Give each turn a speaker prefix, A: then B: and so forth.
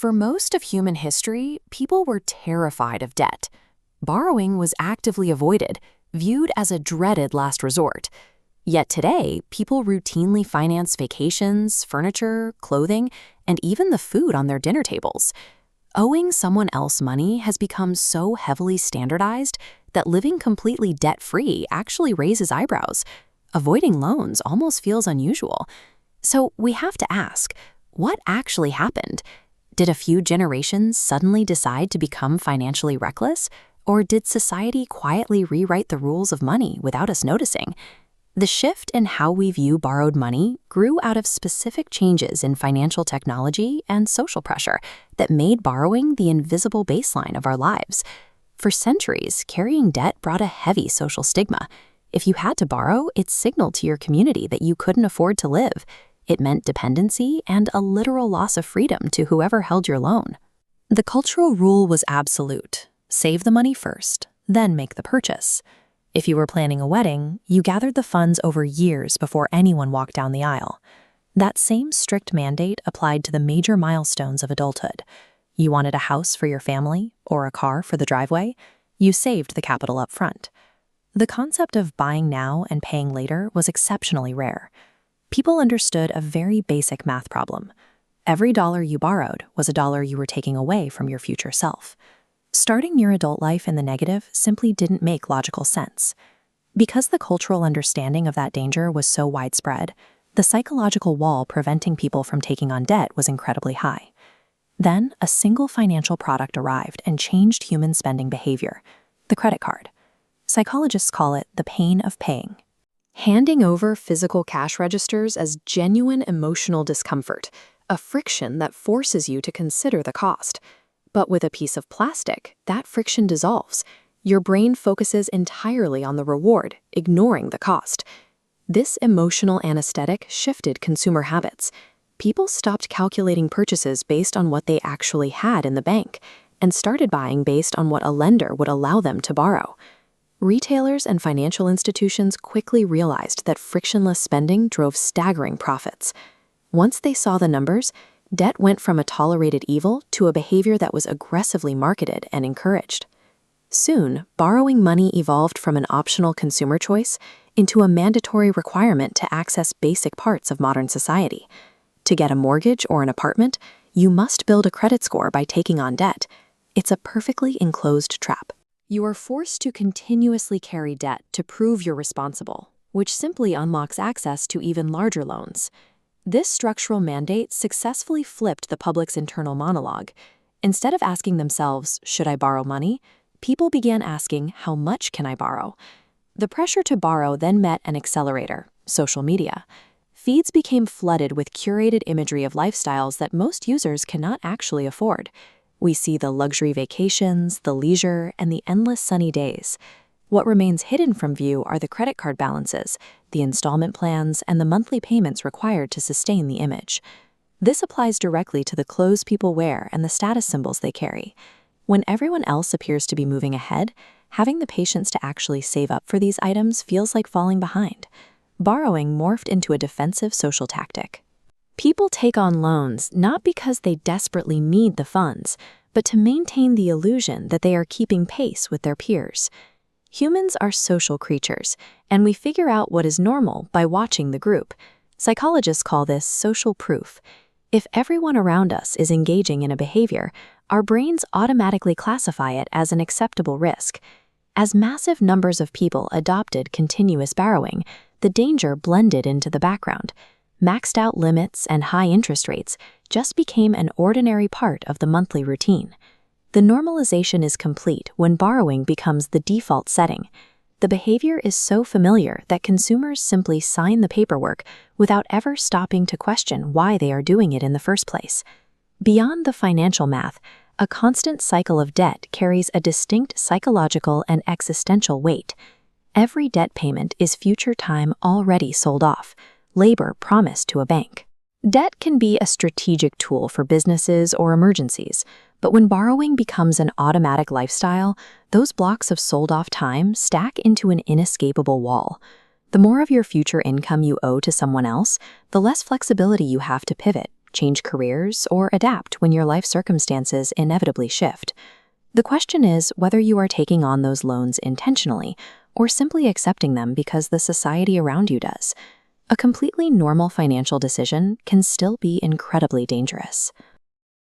A: For most of human history, people were terrified of debt. Borrowing was actively avoided, viewed as a dreaded last resort. Yet today, people routinely finance vacations, furniture, clothing, and even the food on their dinner tables. Owing someone else money has become so heavily standardized that living completely debt-free actually raises eyebrows. Avoiding loans almost feels unusual. So we have to ask, what actually happened? Did a few generations suddenly decide to become financially reckless? Or did society quietly rewrite the rules of money without us noticing? The shift in how we view borrowed money grew out of specific changes in financial technology and social pressure that made borrowing the invisible baseline of our lives. For centuries, carrying debt brought a heavy social stigma. If you had to borrow, it signaled to your community that you couldn't afford to live. It meant dependency and a literal loss of freedom to whoever held your loan. The cultural rule was absolute. Save the money first, then make the purchase. If you were planning a wedding, you gathered the funds over years before anyone walked down the aisle. That same strict mandate applied to the major milestones of adulthood. You wanted a house for your family or a car for the driveway? You saved the capital up front. The concept of buying now and paying later was exceptionally rare. People understood a very basic math problem. Every dollar you borrowed was a dollar you were taking away from your future self. Starting your adult life in the negative simply didn't make logical sense. Because the cultural understanding of that danger was so widespread, the psychological wall preventing people from taking on debt was incredibly high. Then, a single financial product arrived and changed human spending behavior: the credit card. Psychologists call it the pain of paying. Handing over physical cash registers as genuine emotional discomfort, a friction that forces you to consider the cost. But with a piece of plastic, that friction dissolves. Your brain focuses entirely on the reward, ignoring the cost. This emotional anesthetic shifted consumer habits. People stopped calculating purchases based on what they actually had in the bank and started buying based on what a lender would allow them to borrow. Retailers and financial institutions quickly realized that frictionless spending drove staggering profits. Once they saw the numbers, debt went from a tolerated evil to a behavior that was aggressively marketed and encouraged. Soon, borrowing money evolved from an optional consumer choice into a mandatory requirement to access basic parts of modern society. To get a mortgage or an apartment, you must build a credit score by taking on debt. It's a perfectly enclosed trap. You are forced to continuously carry debt to prove you're responsible, which simply unlocks access to even larger loans. This structural mandate successfully flipped the public's internal monologue. Instead of asking themselves, should I borrow money? People began asking, how much can I borrow? The pressure to borrow then met an accelerator: social media. Feeds became flooded with curated imagery of lifestyles that most users cannot actually afford. We see the luxury vacations, the leisure, and the endless sunny days. What remains hidden from view are the credit card balances, the installment plans, and the monthly payments required to sustain the image. This applies directly to the clothes people wear and the status symbols they carry. When everyone else appears to be moving ahead, having the patience to actually save up for these items feels like falling behind. Borrowing morphed into a defensive social tactic. People take on loans not because they desperately need the funds, but to maintain the illusion that they are keeping pace with their peers. Humans are social creatures, and we figure out what is normal by watching the group. Psychologists call this social proof. If everyone around us is engaging in a behavior, our brains automatically classify it as an acceptable risk. As massive numbers of people adopted continuous borrowing, the danger blended into the background. Maxed out limits and high interest rates just became an ordinary part of the monthly routine. The normalization is complete when borrowing becomes the default setting. The behavior is so familiar that consumers simply sign the paperwork without ever stopping to question why they are doing it in the first place. Beyond the financial math, a constant cycle of debt carries a distinct psychological and existential weight. Every debt payment is future time already sold off, labor promised to a bank. Debt can be a strategic tool for businesses or emergencies, but when borrowing becomes an automatic lifestyle, those blocks of sold-off time stack into an inescapable wall. The more of your future income you owe to someone else, the less flexibility you have to pivot, change careers, or adapt when your life circumstances inevitably shift. The question is whether you are taking on those loans intentionally or simply accepting them because the society around you does. A completely normal financial decision can still be incredibly dangerous.